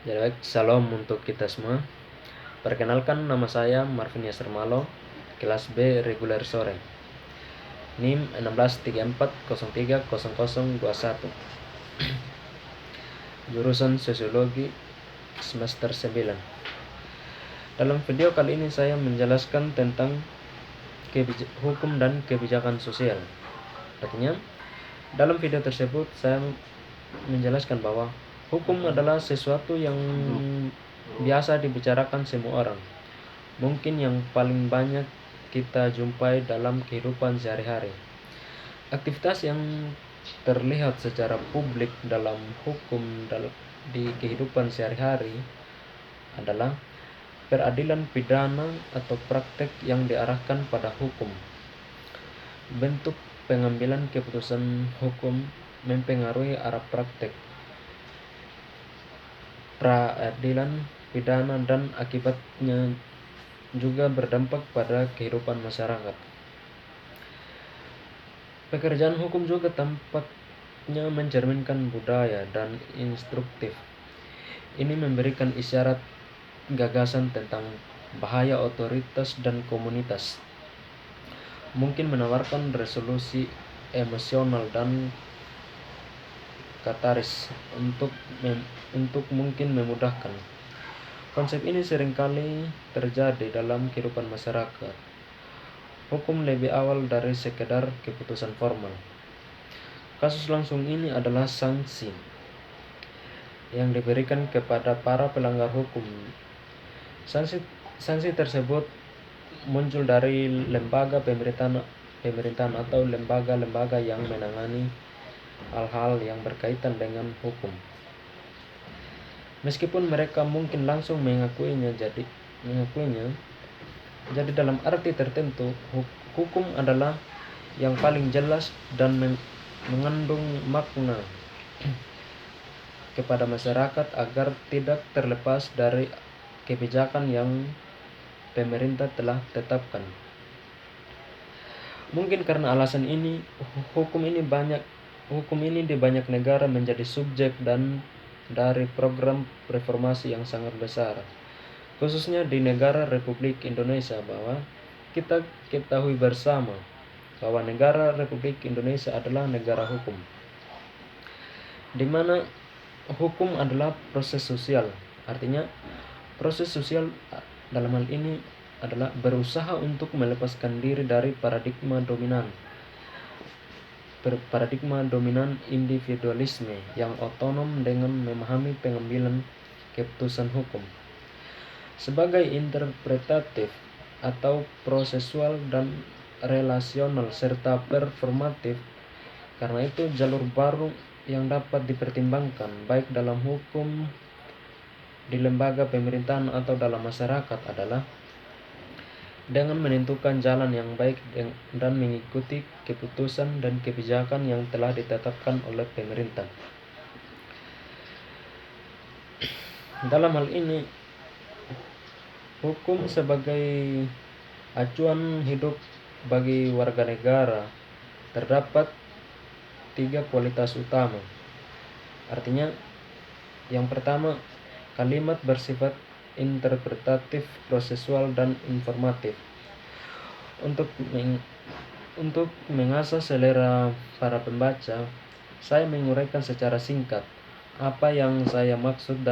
Jadi baik, salam untuk kita semua. Perkenalkan, nama saya Marvin Yasser Malo, kelas B reguler sore. NIM 1634030021. Jurusan Sosiologi semester 9. Dalam video kali ini saya menjelaskan tentang hukum dan kebijakan sosial. Artinya, dalam video tersebut saya menjelaskan bahwa hukum adalah sesuatu yang biasa dibicarakan semua orang. Mungkin yang paling banyak kita jumpai dalam kehidupan sehari-hari. Aktivitas yang terlihat secara publik dalam hukum di kehidupan sehari-hari adalah peradilan pidana atau praktek yang diarahkan pada hukum. Bentuk pengambilan keputusan hukum mempengaruhi arah praktek peradilan pidana dan akibatnya juga berdampak pada kehidupan masyarakat. Pekerjaan hukum juga tampaknya mencerminkan budaya dan instruktif. Ini memberikan isyarat gagasan tentang bahaya otoritas dan komunitas. Mungkin menawarkan resolusi emosional dan kataris untuk mungkin memudahkan. Konsep ini seringkali terjadi dalam kehidupan masyarakat. Hukum lebih awal dari sekedar keputusan formal. Kasus langsung ini adalah sanksi yang diberikan kepada para pelanggar hukum. Sanksi tersebut muncul dari lembaga pemerintahan atau lembaga-lembaga yang menangani hal-hal yang berkaitan dengan hukum. Meskipun mereka mungkin langsung mengakuinya, jadi dalam arti tertentu hukum adalah yang paling jelas dan mengandung makna kepada masyarakat agar tidak terlepas dari kebijakan yang pemerintah telah tetapkan. Mungkin karena alasan ini, hukum ini di banyak negara menjadi subjek dan dari program reformasi yang sangat besar, khususnya di negara Republik Indonesia, bahwa kita ketahui bersama bahwa negara Republik Indonesia adalah negara hukum, di mana hukum adalah proses sosial. Artinya, proses sosial dalam hal ini adalah berusaha untuk melepaskan diri dari paradigma dominan individualisme yang otonom dengan memahami pengambilan keputusan hukum sebagai interpretatif atau prosesual dan relasional serta performatif. Karena itu, jalur baru yang dapat dipertimbangkan baik dalam hukum, di lembaga pemerintahan atau dalam masyarakat adalah dengan menentukan jalan yang baik dan mengikuti keputusan dan kebijakan yang telah ditetapkan oleh pemerintah. Dalam hal ini, hukum sebagai acuan hidup bagi warga negara terdapat 3 kualitas utama. Artinya, yang pertama, kalimat bersifat interpretatif, prosesual, dan informatif. Untuk mengasah selera para pembaca, saya menguraikan secara singkat apa yang saya maksud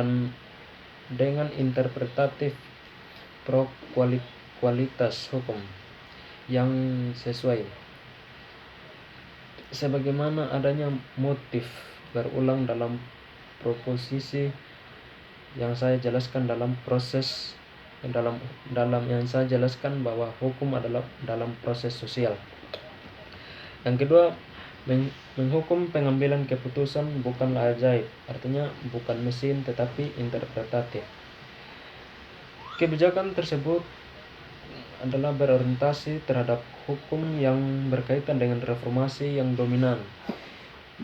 dengan interpretatif pro kualitas hukum yang sesuai, sebagaimana adanya motif berulang dalam proposisi yang saya jelaskan dalam yang saya jelaskan bahwa hukum adalah dalam proses sosial. Yang kedua, menghukum pengambilan keputusan bukanlah ajaib, artinya bukan mesin tetapi interpretatif. Kebijakan tersebut adalah berorientasi terhadap hukum yang berkaitan dengan reformasi yang dominan.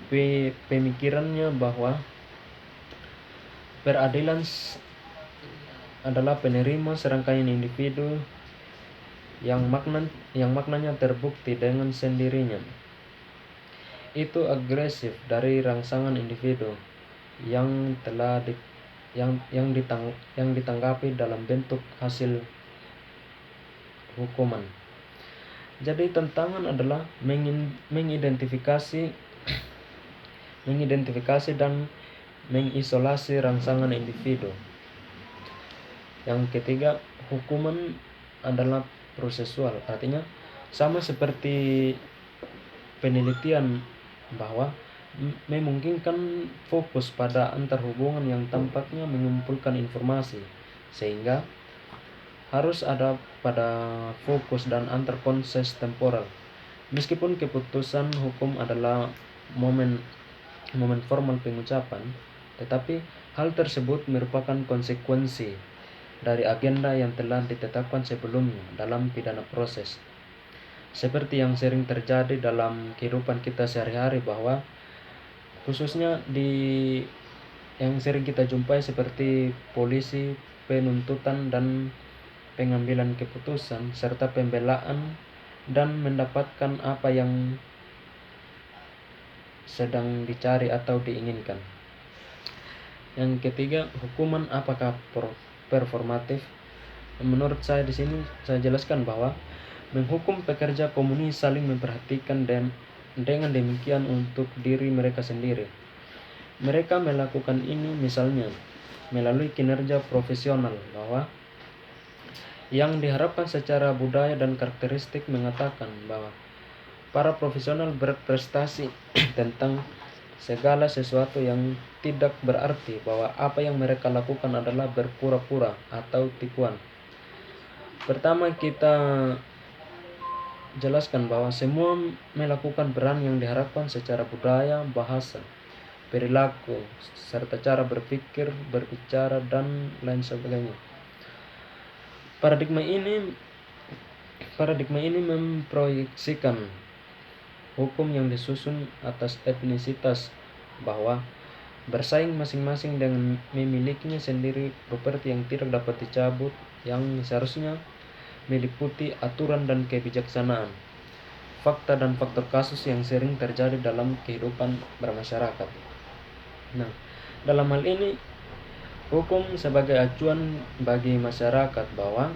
Pemikirannya bahwa peradilan adalah penerima serangkaian individu yang maknanya terbukti dengan sendirinya. Itu agresif dari rangsangan individu yang telah yang ditanggapi dalam bentuk hasil hukuman. Jadi tantangan adalah mengidentifikasi dan mengisolasi rangsangan individu. Yang ketiga, hukuman adalah prosesual, artinya sama seperti penelitian bahwa memungkinkan fokus pada antar hubungan yang tampaknya mengumpulkan informasi, sehingga harus ada pada fokus dan antar proses temporal. Meskipun keputusan hukum adalah momen formal pengucapan, tetapi hal tersebut merupakan konsekuensi dari agenda yang telah ditetapkan sebelumnya dalam pidana proses. Seperti yang sering terjadi dalam kehidupan kita sehari-hari, bahwa khususnya yang sering kita jumpai seperti polisi, penuntutan dan pengambilan keputusan, serta pembelaan dan mendapatkan apa yang sedang dicari atau diinginkan. Yang ketiga, hukuman apakah performatif? Menurut saya di sini saya jelaskan bahwa menghukum pekerja komunis saling memperhatikan dan dengan demikian untuk diri mereka sendiri. Mereka melakukan ini misalnya melalui kinerja profesional, bahwa yang diharapkan secara budaya dan karakteristik mengatakan bahwa para profesional berprestasi tentang segala sesuatu yang tidak berarti bahwa apa yang mereka lakukan adalah berpura-pura atau tipuan. Pertama, kita jelaskan bahwa semua melakukan peran yang diharapkan secara budaya, bahasa, perilaku, serta cara berpikir, berbicara, dan lain sebagainya. Paradigma ini memproyeksikan hukum yang disusun atas etnisitas, bahwa bersaing masing-masing dengan memilikinya sendiri properti yang tidak dapat dicabut, yang seharusnya meliputi aturan dan kebijaksanaan, fakta dan faktor kasus yang sering terjadi dalam kehidupan bermasyarakat. Nah, dalam hal ini hukum sebagai acuan bagi masyarakat, bahwa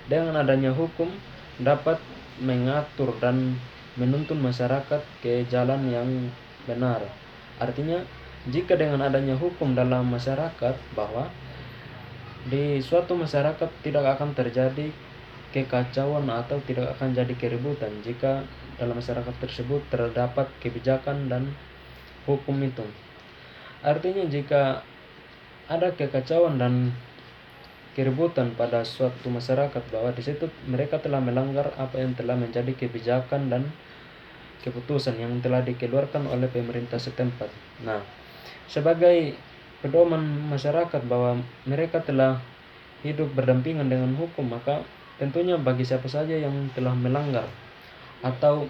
dengan adanya hukum dapat mengatur dan menuntun masyarakat ke jalan yang benar. Artinya, jika dengan adanya hukum dalam masyarakat, bahwa di suatu masyarakat tidak akan terjadi kekacauan atau tidak akan jadi keributan jika dalam masyarakat tersebut terdapat kebijakan dan hukum itu. Artinya, jika ada kekacauan dan keributan pada suatu masyarakat, bahwa di situ mereka telah melanggar apa yang telah menjadi kebijakan dan keputusan yang telah dikeluarkan oleh pemerintah setempat. Nah, sebagai pedoman masyarakat bahwa mereka telah hidup berdampingan dengan hukum, maka tentunya bagi siapa saja yang telah melanggar atau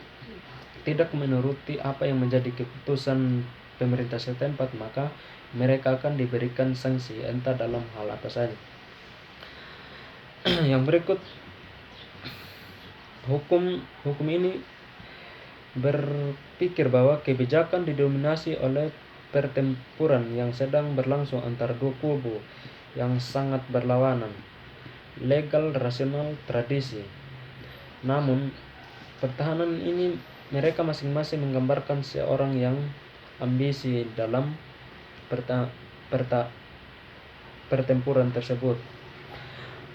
tidak menuruti apa yang menjadi keputusan pemerintah setempat, maka mereka akan diberikan sanksi entah dalam hal apa saja. Yang berikut, hukum ini berpikir bahwa kebijakan didominasi oleh pertempuran yang sedang berlangsung antara dua kubu yang sangat berlawanan, legal, rasional, tradisi. Namun, pertahanan ini mereka masing-masing menggambarkan seorang yang ambisi dalam pertempuran tersebut.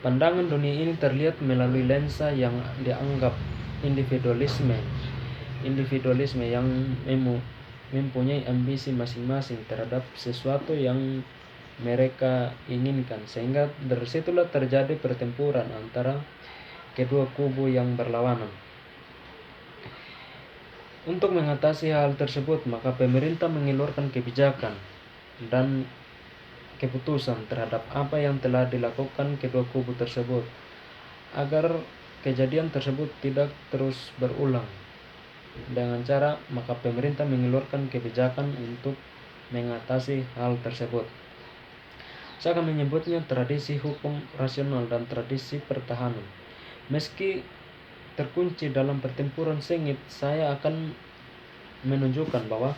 Pandangan dunia ini terlihat melalui lensa yang dianggap individualisme yang mempunyai ambisi masing-masing terhadap sesuatu yang mereka inginkan, sehingga dari situlah terjadi pertempuran antara kedua kubu yang berlawanan. Untuk mengatasi hal tersebut, maka pemerintah mengeluarkan kebijakan dan keputusan terhadap apa yang telah dilakukan kedua kubu tersebut, agar kejadian tersebut tidak terus berulang. Dengan cara, maka pemerintah mengeluarkan kebijakan untuk mengatasi hal tersebut. Saya akan menyebutnya tradisi hukum rasional dan tradisi pertahanan. Meski terkunci dalam pertempuran sengit, saya akan menunjukkan bahwa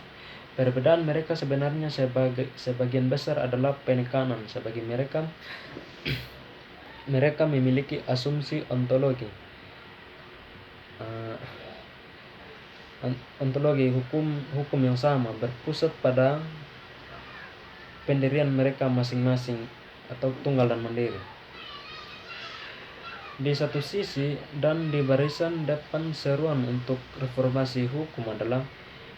Perbedaan mereka sebenarnya sebagian besar adalah penekanan, sebagai mereka memiliki asumsi ontologi hukum yang sama, berpusat pada pendirian mereka masing-masing atau tunggal dan mandiri. Di satu sisi dan di barisan depan seruan untuk reformasi hukum adalah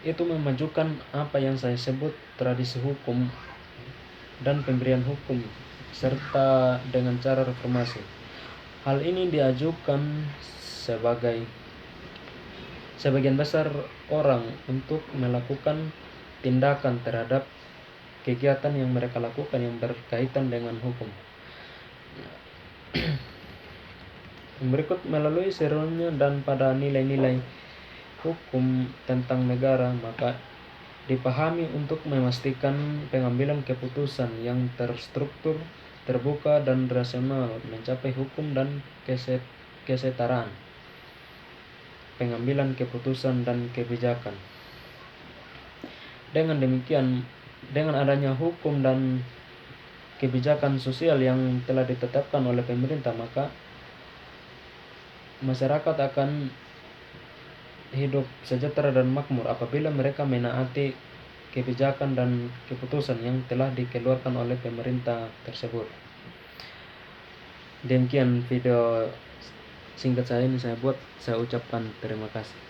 itu memajukan apa yang saya sebut tradisi hukum dan pemberian hukum serta dengan cara reformasi. Hal ini diajukan sebagian besar orang untuk melakukan tindakan terhadap kegiatan yang mereka lakukan yang berkaitan dengan hukum. Berikut melalui seruannya dan pada nilai-nilai hukum tentang negara, maka dipahami untuk memastikan pengambilan keputusan yang terstruktur, terbuka, dan rasional, mencapai hukum dan kesetaraan pengambilan keputusan dan kebijakan. Dengan demikian, dengan adanya hukum dan kebijakan sosial yang telah ditetapkan oleh pemerintah, maka masyarakat akan hidup sejahtera dan makmur apabila mereka menaati kebijakan dan keputusan yang telah dikeluarkan oleh pemerintah tersebut. Demikian video singkat saya ini saya buat. Saya ucapkan terima kasih.